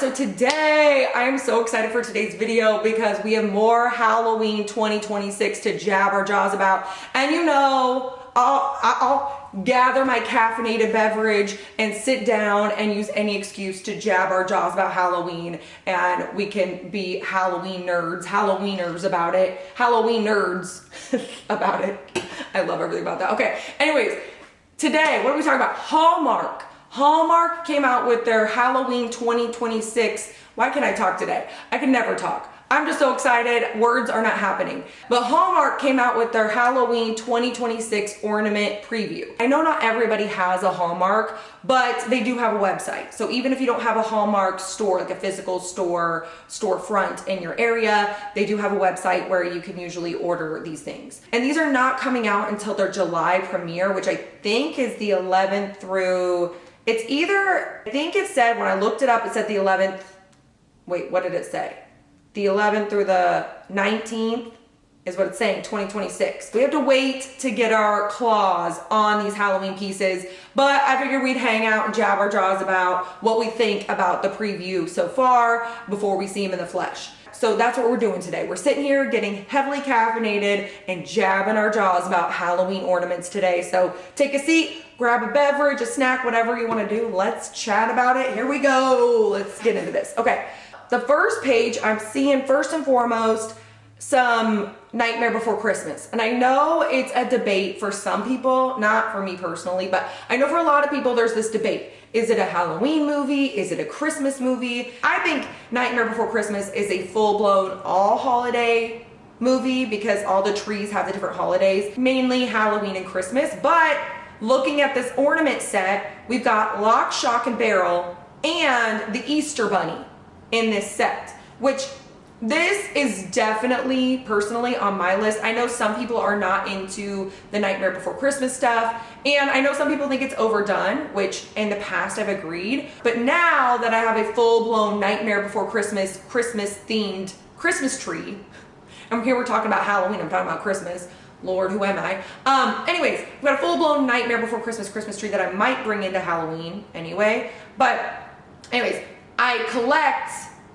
so today I am so excited for today's video because we have more Halloween 2026 to jab our jaws about. And you know, I'll gather my caffeinated beverage and sit down and use any excuse to jab our jaws about Halloween, and we can be Halloween nerds, Halloweeners about it, Halloween nerds about it. I love everything about that. Okay, anyways, today, what are we talking about? Hallmark. Hallmark came out with their Halloween 2026. Why can't I talk today? I can never talk. I'm just so excited. Words are not happening. But Hallmark came out with their Halloween 2026 ornament preview. I know not everybody has a Hallmark, but they do have a website. So even if you don't have a Hallmark store, like a physical store, storefront in your area, they do have a website where you can usually order these things. And these are not coming out until their July premiere, which I think is the 11th through... It's either, I think it said, when I looked it up, it said the 11th. Wait, what did it say? The 11th through the 19th is what it's saying, 2026. We have to wait to get our claws on these Halloween pieces, but I figured we'd hang out and jab our jaws about what we think about the preview so far before we see them in the flesh. So that's what we're doing today. We're sitting here getting heavily caffeinated and jabbing our jaws about Halloween ornaments today. So take a seat, grab a beverage, a snack, whatever you want to do. Let's chat about it. Here we go. Let's get into this. Okay. The first page, I'm seeing first and foremost some Nightmare Before Christmas. And I know it's a debate for some people, not for me personally, but I know for a lot of people there's this debate. Is it a Halloween movie? Is it a Christmas movie? I think Nightmare Before Christmas is a full-blown all holiday movie because all the trees have the different holidays, mainly Halloween and Christmas. But looking at this ornament set, we've got Lock, Shock, and Barrel and the Easter Bunny in this set, which this is definitely personally on my list. I know some people are not into the Nightmare Before Christmas stuff, and I know some people think it's overdone, which in the past I've agreed. But now that I have a full-blown Nightmare Before Christmas, Christmas-themed Christmas tree, and here we're talking about Halloween, I'm talking about Christmas. Lord, who am I? Anyways, we've got a full-blown Nightmare Before Christmas tree that I might bring into Halloween anyway. But anyways, I collect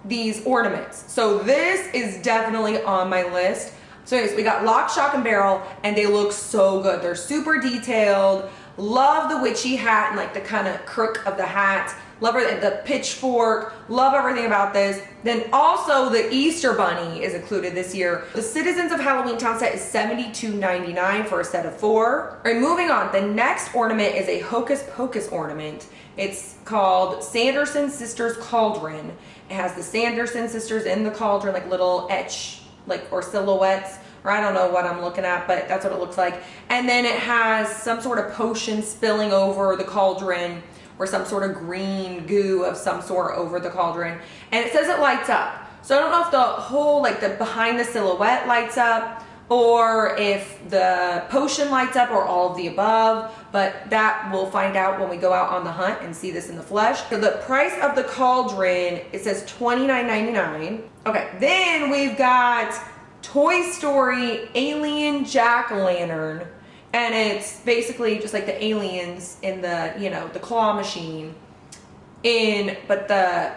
these ornaments. So this is definitely on my list. So anyways, we got Lock, Shock, and Barrel, and they look so good. They're super detailed. Love the witchy hat and like the kind of crook of the hat. Love the pitchfork. Love everything about this. Then also the Easter Bunny is included this year. The Citizens of Halloween Town set is $72.99 for a set of 4. All right, moving on. The next ornament is a Hocus Pocus ornament. It's called Sanderson Sisters Cauldron. It has the Sanderson sisters in the cauldron, like little etch, like, or silhouettes, or I don't know what I'm looking at, but that's what it looks like. And then it has some sort of potion spilling over the cauldron, or some sort of green goo of some sort over the cauldron. And it says it lights up. So I don't know if the whole, like the behind the silhouette lights up, or if the potion lights up, or all of the above, but that we'll find out when we go out on the hunt and see this in the flesh. So the price of the cauldron, it says $29.99. Okay, then we've got Toy Story Alien Jack-O-Lantern, and it's basically just like the aliens in the, you know, the claw machine, but the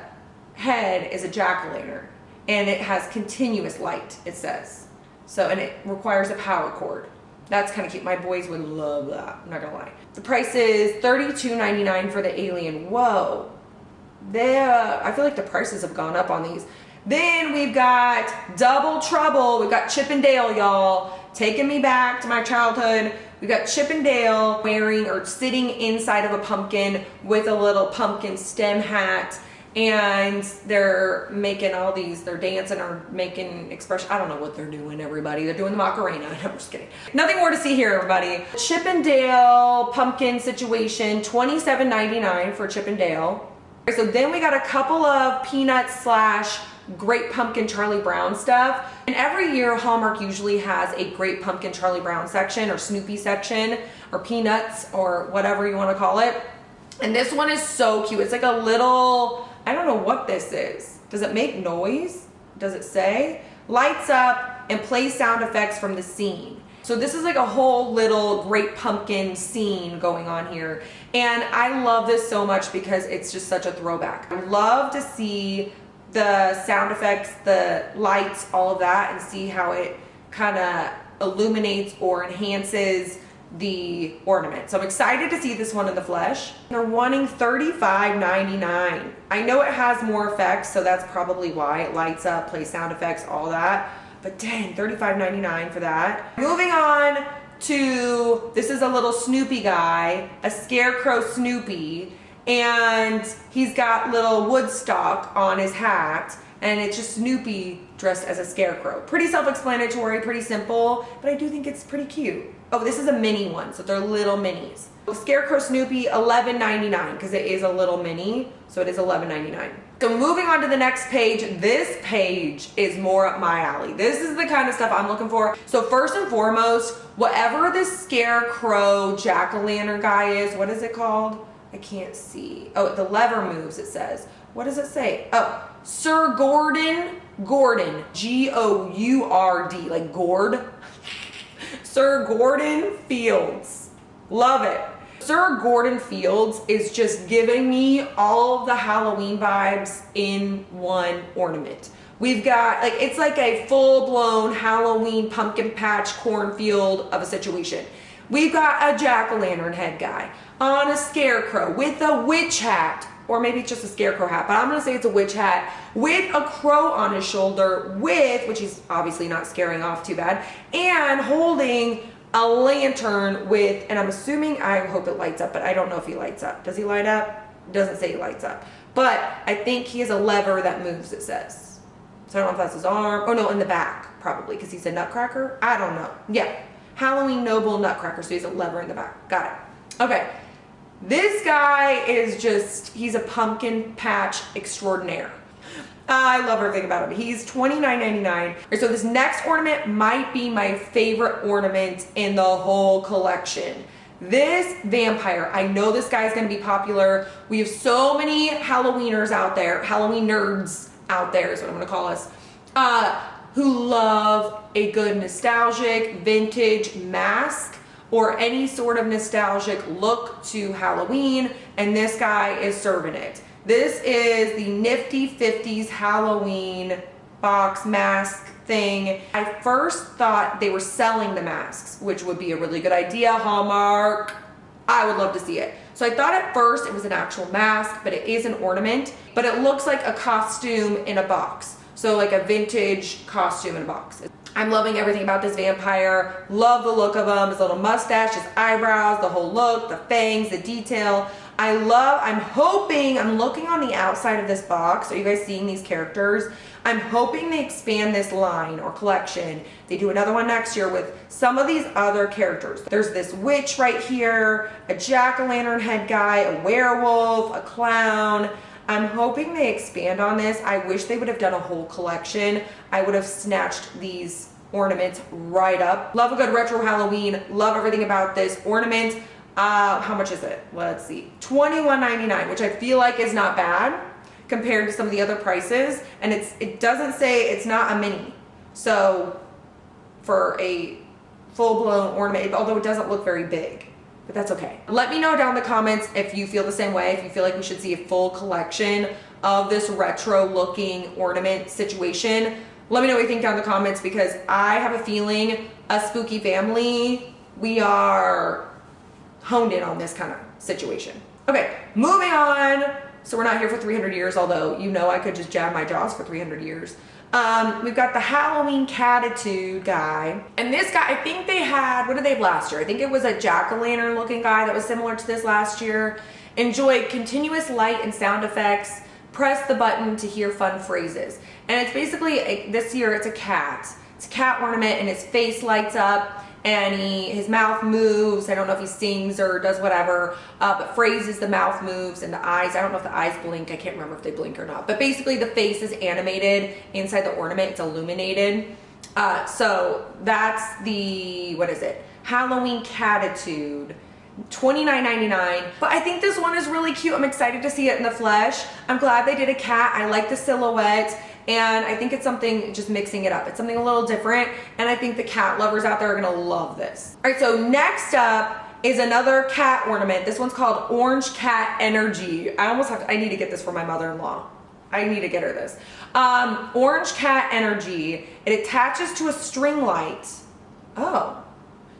head is a jack-o'-lantern, and it has continuous light, it says. So, and it requires a power cord. That's kind of cute. My boys would love that. I'm not gonna lie. The price is $32.99 for the alien. Whoa. I feel like the prices have gone up on these. Then we've got Double Trouble. We've got Chip and Dale, y'all. Taking me back to my childhood. We've got Chip and Dale wearing or sitting inside of a pumpkin with a little pumpkin stem hat. And they're making all these, they're dancing or making expression. I don't know what they're doing, everybody. They're doing the Macarena. I'm just kidding. Nothing more to see here, everybody. Chip and Dale pumpkin situation, $27.99 for Chip and Dale. So then we got a couple of Peanuts / Great Pumpkin Charlie Brown stuff. And every year Hallmark usually has a Great Pumpkin Charlie Brown section, or Snoopy section, or Peanuts, or whatever you want to call it. And this one is so cute. It's like a little, I don't know what this is. Does it make noise? Does it say? Lights up and plays sound effects from the scene. So this is like a whole little great pumpkin scene going on here. And I love this so much because it's just such a throwback. I love to see the sound effects, the lights, all of that, and see how it kind of illuminates or enhances the ornament. So I'm excited to see this one in the flesh. They're wanting $35.99. I know it has more effects, so that's probably why it lights up, plays sound effects, all that. But dang, $35.99 for that. Moving on to, this is a little Snoopy guy, a scarecrow Snoopy, and he's got little Woodstock on his hat, and it's just Snoopy dressed as a scarecrow. Pretty self-explanatory, pretty simple, but I do think it's pretty cute. Oh, this is a mini one, so they're little minis. Scarecrow Snoopy, $11.99, because it is a little mini, so it is $11.99. So moving on to the next page, this page is more up my alley. This is the kind of stuff I'm looking for. So first and foremost, whatever this scarecrow jack-o'-lantern guy is, what is it called? I can't see. Oh, the lever moves, it says. What does it say? Oh, Sir Gordon, G-O-U-R-D, like gourd. Sir Gordon Fields. Love it. Sir Gordon Fields is just giving me all of the Halloween vibes in one ornament. We've got, like, it's like a full-blown Halloween pumpkin patch cornfield of a situation. We've got a jack-o'-lantern head guy on a scarecrow with a witch hat, or maybe it's just a scarecrow hat, but I'm gonna say it's a witch hat, with a crow on his shoulder, with, which he's obviously not scaring off too bad, and holding a lantern with, and I'm assuming, I hope it lights up, but I don't know if he lights up. Does he light up? It doesn't say he lights up. But I think he has a lever that moves, it says. So I don't know if that's his arm. Oh no, in the back, probably, because he's a nutcracker. I don't know. Yeah, Halloween Noble Nutcracker, so he has a lever in the back. Got it. Okay. This guy is just, he's a pumpkin patch extraordinaire. I love everything about him. He's $29.99. So this next ornament might be my favorite ornament in the whole collection. This vampire, I know this guy's gonna be popular. We have so many Halloweeners out there, Halloween nerds out there is what I'm gonna call us, who love a good nostalgic vintage mask or any sort of nostalgic look to Halloween, and this guy is serving it. This is the Nifty 50s Halloween box mask thing. I first thought they were selling the masks, which would be a really good idea. Hallmark, I would love to see it. So I thought at first it was an actual mask, but it is an ornament, but it looks like a costume in a box. So like a vintage costume in a box. I'm loving everything about this vampire. Love the look of him, his little mustache, his eyebrows, the whole look, the fangs, the detail. I'm looking on the outside of this box. Are you guys seeing these characters? I'm hoping they expand this line or collection. They do another one next year with some of these other characters. There's this witch right here, a jack-o'-lantern head guy, a werewolf, a clown. I'm hoping they expand on this. I wish they would have done a whole collection. I would have snatched these ornaments right up. Love a good retro Halloween. Love everything about this ornament. How much is it? Let's see. $21.99, which I feel like is not bad compared to some of the other prices. And it doesn't say it's not a mini. So for a full-blown ornament, although it doesn't look very big. But that's okay. Let me know down in the comments if you feel the same way, if you feel like we should see a full collection of this retro looking ornament situation. Let me know what you think down in the comments, because I have a feeling a spooky family, we are honed in on this kind of situation. Okay, moving on. So we're not here for 300 years, although you know I could just jab my jaws for 300 years. We've got the Halloween Catitude guy. And this guy, I think they had, what did they have last year? I think it was a jack-o'-lantern looking guy that was similar to this last year. Enjoy continuous light and sound effects. Press the button to hear fun phrases. And it's basically, this year it's a cat. It's a cat ornament and his face lights up and his mouth moves. I don't know if he sings or does whatever, but phrases, the mouth moves and the eyes, I don't know if the eyes blink. I can't remember if they blink or not, but basically the face is animated inside the ornament. It's illuminated. So that's the, what is it? Halloween Catitude. $29.99. But I think this one is really cute. I'm excited to see it in the flesh. I'm glad they did a cat. I like the silhouette. and I think it's something, just mixing it up. It's something a little different, and I think the cat lovers out there are gonna love this. All right, so next up is another cat ornament. This one's called Orange Cat Energy. I need to get this for my mother-in-law. I need to get her this. Orange Cat Energy. It attaches to a string light. Oh.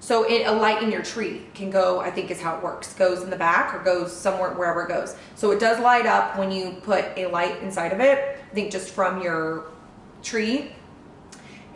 So a light in your tree can go, I think is how it works. Goes in the back or goes somewhere, wherever it goes. So it does light up when you put a light inside of it, I think just from your tree.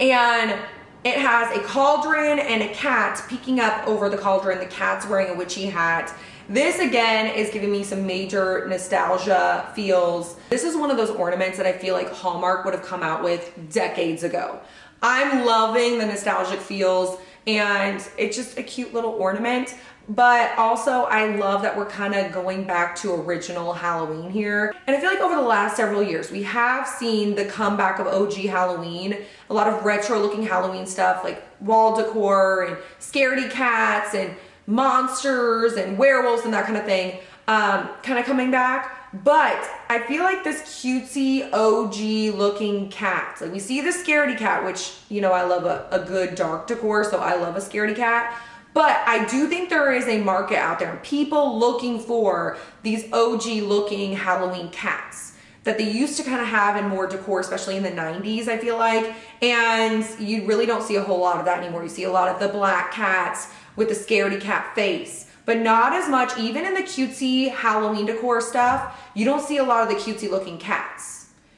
And it has a cauldron and a cat peeking up over the cauldron. The cat's wearing a witchy hat. This again is giving me some major nostalgia feels. This is one of those ornaments that I feel like Hallmark would have come out with decades ago. I'm loving the nostalgic feels, and it's just a cute little ornament. But also I love that we're kind of going back to original Halloween here. And I feel like over the last several years, we have seen the comeback of OG Halloween, a lot of retro looking Halloween stuff like wall decor and scaredy cats and monsters and werewolves and that kind of thing, kind of coming back. But I feel like this cutesy OG looking cat, like we see the scaredy cat, which, you know, I love a good dark decor, so I love a scaredy cat. But I do think there is a market out there, people looking for these OG looking Halloween cats that they used to kind of have in more decor, especially in the 90s, I feel like. And you really don't see a whole lot of that anymore. You see a lot of the black cats with the scaredy cat face, but not as much, even in the cutesy Halloween decor stuff, you don't see a lot of the cutesy looking cats.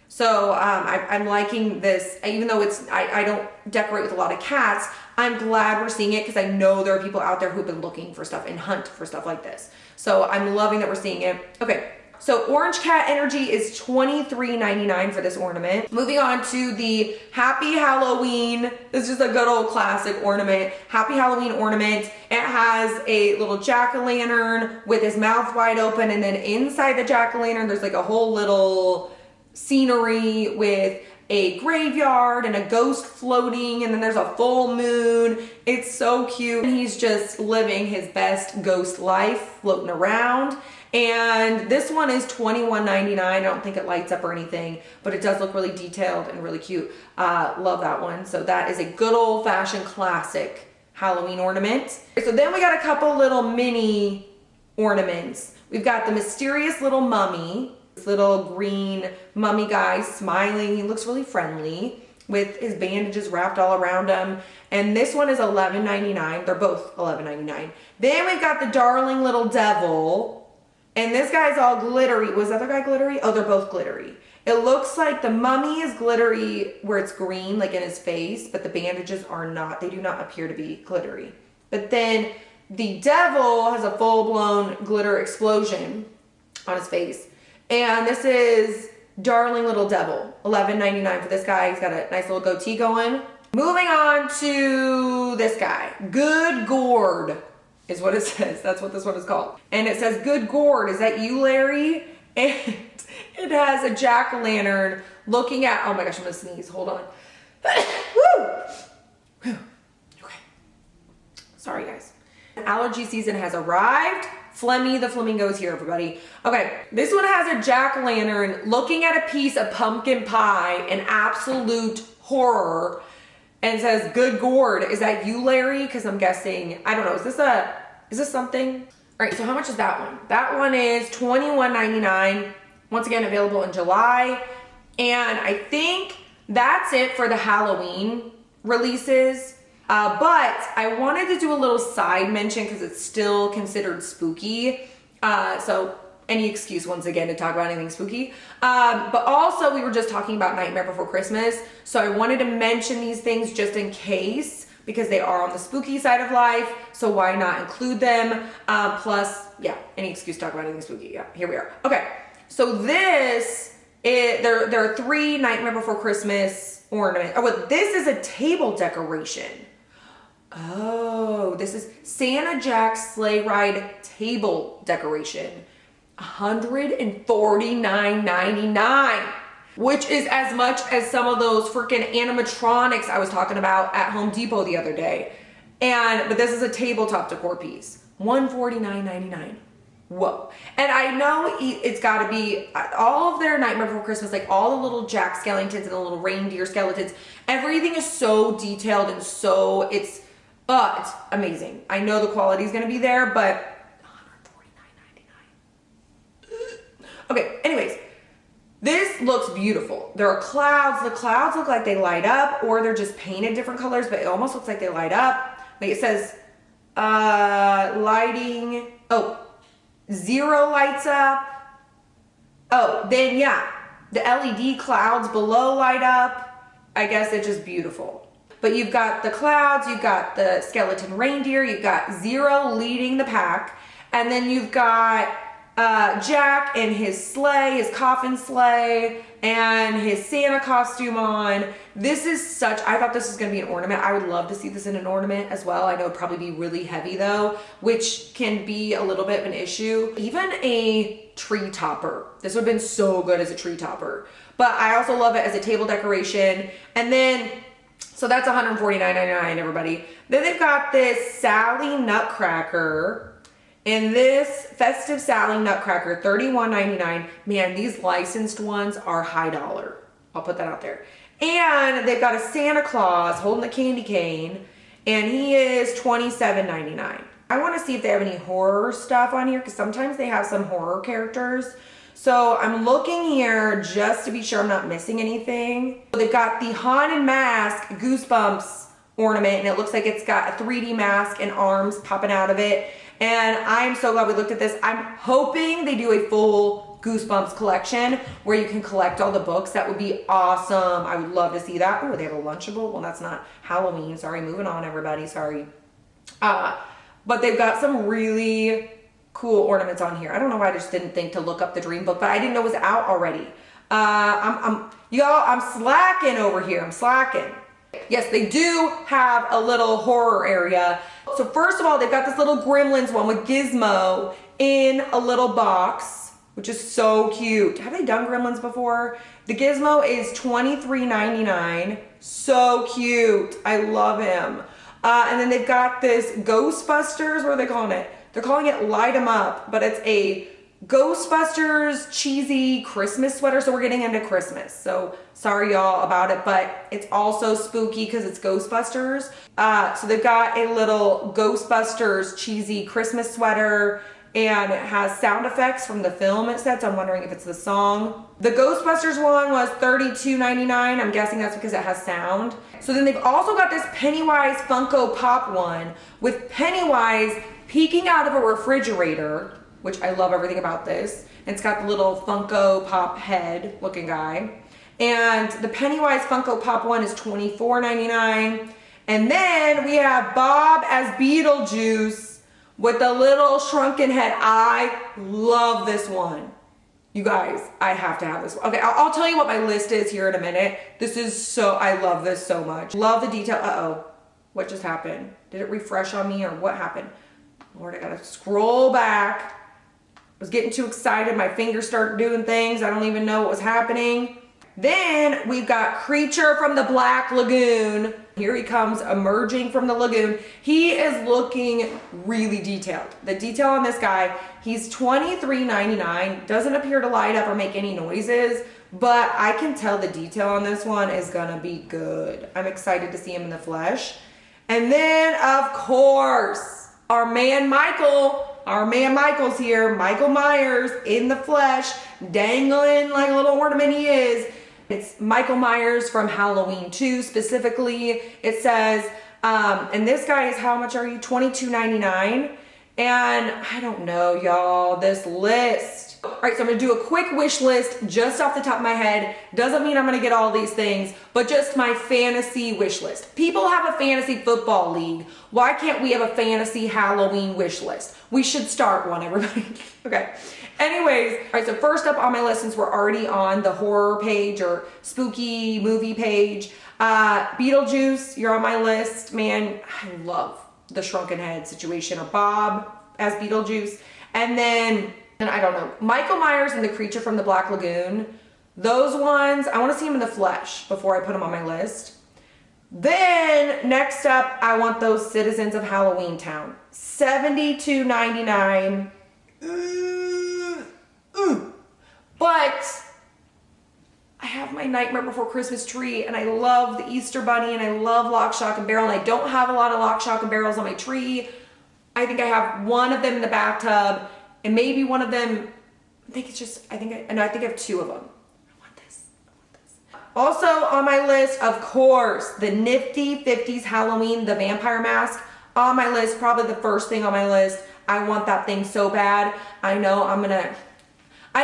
So I'm liking this, even though I don't decorate with a lot of cats, I'm glad we're seeing it because I know there are people out there who've been looking for stuff and hunt for stuff like this. So I'm loving that we're seeing it. Okay, so Orange Cat Energy is $23.99 for this ornament. Moving on to the Happy Halloween. This is just a good old classic ornament. Happy Halloween ornament. It has a little jack-o'-lantern with his mouth wide open, and then inside the jack-o'-lantern there's like a whole little scenery with a graveyard and a ghost floating, and then there's a full moon. It's so cute. And he's just living his best ghost life, floating around. And this one is $21.99. I don't think it lights up or anything, but it does look really detailed and really cute. Love that one. So that is a good old fashioned classic Halloween ornament. So then we got a couple little mini ornaments. We've got the mysterious little mummy. This little green mummy guy smiling. He looks really friendly with his bandages wrapped all around him. And this one is $11.99. They're both $11.99. Then we've got the darling little devil. And this guy's all glittery. Was the other guy glittery? Oh, they're both glittery. It looks like the mummy is glittery where it's green, like in his face, but the bandages are not. They do not appear to be glittery. But then the devil has a full-blown glitter explosion on his face. And this is darling little devil, $11.99 for this guy. He's got a nice little goatee going. Moving on to this guy, Good Gourd is what it says. That's what this one is called. And it says, Good Gourd, is that you, Larry? And it has a jack-o'-lantern looking at, oh my gosh, I'm gonna sneeze, hold on. Woo! Okay. Sorry guys. Allergy season has arrived. Flemmy the flamingo is here, everybody. Okay, this one has a jack-o'-lantern looking at a piece of pumpkin pie in absolute horror, and it says, Good Gourd, is that you, Larry? Because I'm guessing, I don't know, is this something? All right, so how much is that one? That one is $21.99. Once again, available in July. And I think that's it for the Halloween releases. But I wanted to do a little side mention because it's still considered spooky. So any excuse once again to talk about anything spooky. But also we were just talking about Nightmare Before Christmas. So I wanted to mention these things just in case, because they are on the spooky side of life. So why not include them? Plus, yeah, any excuse to talk about anything spooky. Yeah, here we are. Okay, so there are 3 Nightmare Before Christmas ornaments. Oh, but this is a table decoration. Oh, this is Santa Jack's Sleigh Ride table decoration. $149.99, which is as much as some of those freaking animatronics I was talking about at Home Depot the other day. But this is a tabletop decor piece. $149.99. whoa. And I know it's got to be all of their Nightmare Before Christmas, like all the little Jack Skellingtons and the little reindeer skeletons. Everything is so detailed and so it's amazing. I know the quality is going to be there, but $149.99. Okay, anyways, this looks beautiful. There are clouds. The clouds look like they light up, or they're just painted different colors, but it almost looks like they light up. Like it says, lighting. Oh, 0 lights up. Oh, then yeah, the LED clouds below light up. I guess it's just beautiful. But you've got the clouds, you've got the skeleton reindeer, you've got 0 leading the pack, and then you've got Jack and his sleigh, his coffin sleigh, and his Santa costume on. This is I thought this was gonna be an ornament. I would love to see this in an ornament as well. I know it'd probably be really heavy though, which can be a little bit of an issue. Even a tree topper. This would have been so good as a tree topper. But I also love it as a table decoration. And then, so that's $149.99, everybody. Then they've got this Sally Nutcracker. And this Festive Sally Nutcracker, $31.99. Man, these licensed ones are high dollar. I'll put that out there. And they've got a Santa Claus holding a candy cane, and he is $27.99. I want to see if they have any horror stuff on here, because sometimes they have some horror characters. So I'm looking here just to be sure I'm not missing anything. They've got the Haunted Mask Goosebumps ornament, and it looks like it's got a 3D mask and arms popping out of it. And I'm so glad we looked at this. I'm hoping they do a full Goosebumps collection where you can collect all the books. That would be awesome. I would love to see that. Oh, they have a Lunchable. Well, that's not Halloween. Sorry, moving on, everybody. Sorry. But they've got some really cool ornaments on here. I don't know why I just didn't think to look up the Dream Book, but I didn't know it was out already. I'm slacking over here. I'm slacking. Yes, they do have a little horror area. So first of all, they've got this little Gremlins one with Gizmo in a little box, which is so cute. Have they done Gremlins before? The Gizmo is $23.99. So cute. I love him. And then they've got this Ghostbusters. What are they calling it? They're calling it Light 'em Up, but it's a Ghostbusters cheesy Christmas sweater. So we're getting into Christmas. So sorry y'all about it, but it's also spooky because it's Ghostbusters. So they've got a little Ghostbusters cheesy Christmas sweater, and it has sound effects from the film, it said, so I'm wondering if it's the song. The Ghostbusters one was $32.99. I'm guessing that's because it has sound. So then they've also got this Pennywise Funko Pop one with Pennywise peeking out of a refrigerator, which I love everything about this. And it's got the little Funko Pop head looking guy. And the Pennywise Funko Pop one is $24.99. And then we have Bob as Beetlejuice with the little shrunken head. I love this one. You guys, I have to have this one. Okay, I'll tell you what my list is here in a minute. I love this so much. Love the detail. Uh-oh, what just happened? Did it refresh on me or what happened? Lord, I gotta scroll back. I was getting too excited. My fingers started doing things. I don't even know what was happening. Then we've got Creature from the Black Lagoon. Here he comes emerging from the lagoon. He is looking really detailed. The detail on this guy, he's $23.99. Doesn't appear to light up or make any noises, but I can tell the detail on this one is gonna be good. I'm excited to see him in the flesh. And then, of course, our man Michael's here. Michael Myers in the flesh, dangling like a little ornament he is. It's Michael Myers from Halloween 2 specifically. It says, and this guy is, how much are you? $22.99. And I don't know, y'all, this list. All right, so I'm gonna do a quick wish list just off the top of my head. Doesn't mean I'm gonna get all these things, but just my fantasy wish list. People have a fantasy football league. Why can't we have a fantasy Halloween wish list? We should start one, everybody. Okay. Anyways, all right, so first up on my list, since we're already on the horror page or spooky movie page, Beetlejuice, you're on my list. Man, I love the shrunken head situation, or Bob as Beetlejuice. And then I don't know, Michael Myers and the Creature from the Black Lagoon. Those ones, I want to see them in the flesh before I put them on my list. Then next up, I want those Citizens of Halloween Town. $72.99. But I have my Nightmare Before Christmas tree, and I love the Easter Bunny, and I love Lock, Shock, and Barrel, and I don't have a lot of Lock, Shock, and Barrels on my tree. I think I have one of them in the bathtub, and maybe one of them, I think I have two of them. I want this. Also on my list, of course, the Nifty 50s Halloween, the vampire mask. On my list, probably the first thing on my list. I want that thing so bad. I know I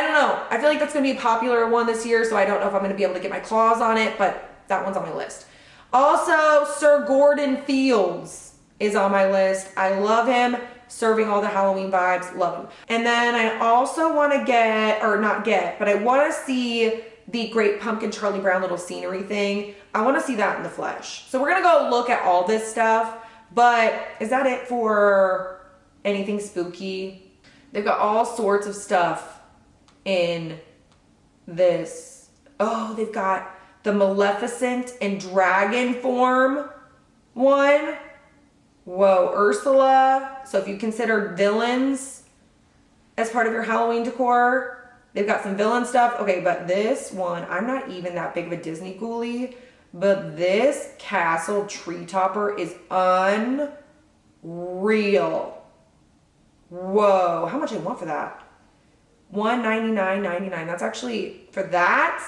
don't know. I feel like that's going to be a popular one this year, so I don't know if I'm going to be able to get my claws on it, but that one's on my list. Also, Sir Gordon Fields is on my list. I love him, serving all the Halloween vibes. Love him. And then I also want to but I want to see the Great Pumpkin Charlie Brown little scenery thing. I want to see that in the flesh. So we're going to go look at all this stuff, but is that it for anything spooky? They've got all sorts of stuff in this. Oh, they've got the Maleficent and dragon form one. Whoa, Ursula. So if you consider villains as part of your Halloween decor, they've got some villain stuff. Okay, but this one, I'm not even that big of a Disney ghoulie, but this castle tree topper is unreal. Whoa, how much I want for that? $199.99. That's actually, for that,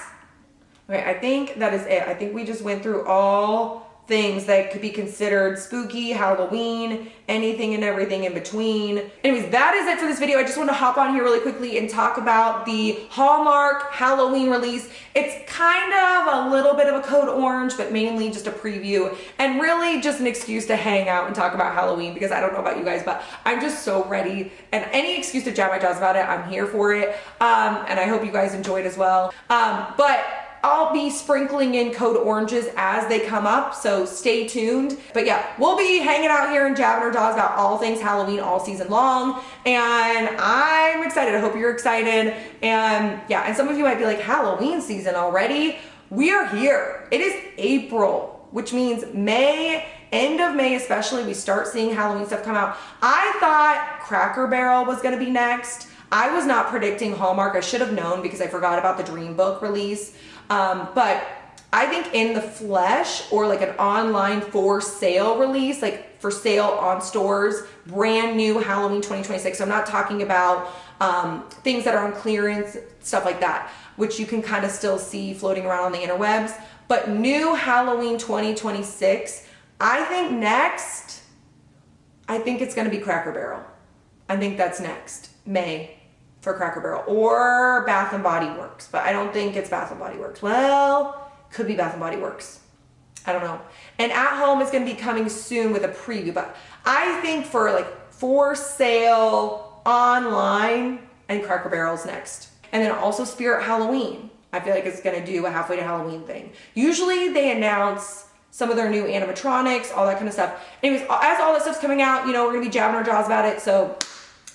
okay, I think that is it. I think we just went through all things that could be considered spooky, Halloween, anything and everything in between. Anyways, that is it for this video. I just want to hop on here really quickly and talk about the Hallmark Halloween release. It's kind of a little bit of a code orange, but mainly just a preview and really just an excuse to hang out and talk about Halloween, because I don't know about you guys, but I'm just so ready, and any excuse to jab my jaws about it, I'm here for it. And I hope you guys enjoyed as well. But I'll be sprinkling in code oranges as they come up, so stay tuned. But yeah, we'll be hanging out here and jabbing our jaws about all things Halloween all season long, and I'm excited. I hope you're excited. And yeah, and some of you might be like, Halloween season already? We are here. It is April, which means May, end of May especially, we start seeing Halloween stuff come out. I thought Cracker Barrel was gonna be next. I was not predicting Hallmark. I should have known because I forgot about the Dream Book release. But I think in the flesh, or like an online for sale release, like for sale on stores, brand new Halloween 2026. So I'm not talking about things that are on clearance, stuff like that, which you can kind of still see floating around on the interwebs. But new Halloween 2026, I think next, I think it's going to be Cracker Barrel. I think that's next, May. For Cracker Barrel or Bath and Body Works, but I don't think it's Bath and Body Works. Well, could be Bath and Body Works. I don't know. And At Home is going to be coming soon with a preview, but I think for like for sale online, and Cracker Barrel's next. And then also Spirit Halloween. I feel like it's going to do a halfway to Halloween thing. Usually they announce some of their new animatronics, all that kind of stuff. Anyways, as all that stuff's coming out, you know, we're going to be jabbing our jaws about it. So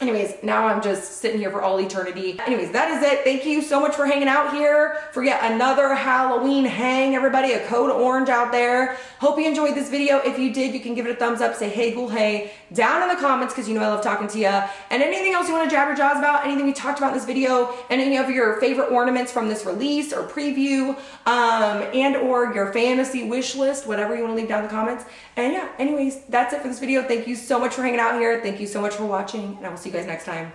anyways, now I'm just sitting here for all eternity. Anyways, that is it. Thank you so much for hanging out here for yet another Halloween hang, everybody. A code orange out there. Hope you enjoyed this video. If you did, you can give it a thumbs up. Say hey, cool, hey, down in the comments, because you know I love talking to you. And anything else you want to jab your jaws about, anything we talked about in this video, and any of your favorite ornaments from this release or preview, and or your fantasy wish list, whatever you want to leave down in the comments. And yeah, anyways, that's it for this video. Thank you so much for hanging out here. Thank you so much for watching, and I will see you guys next time.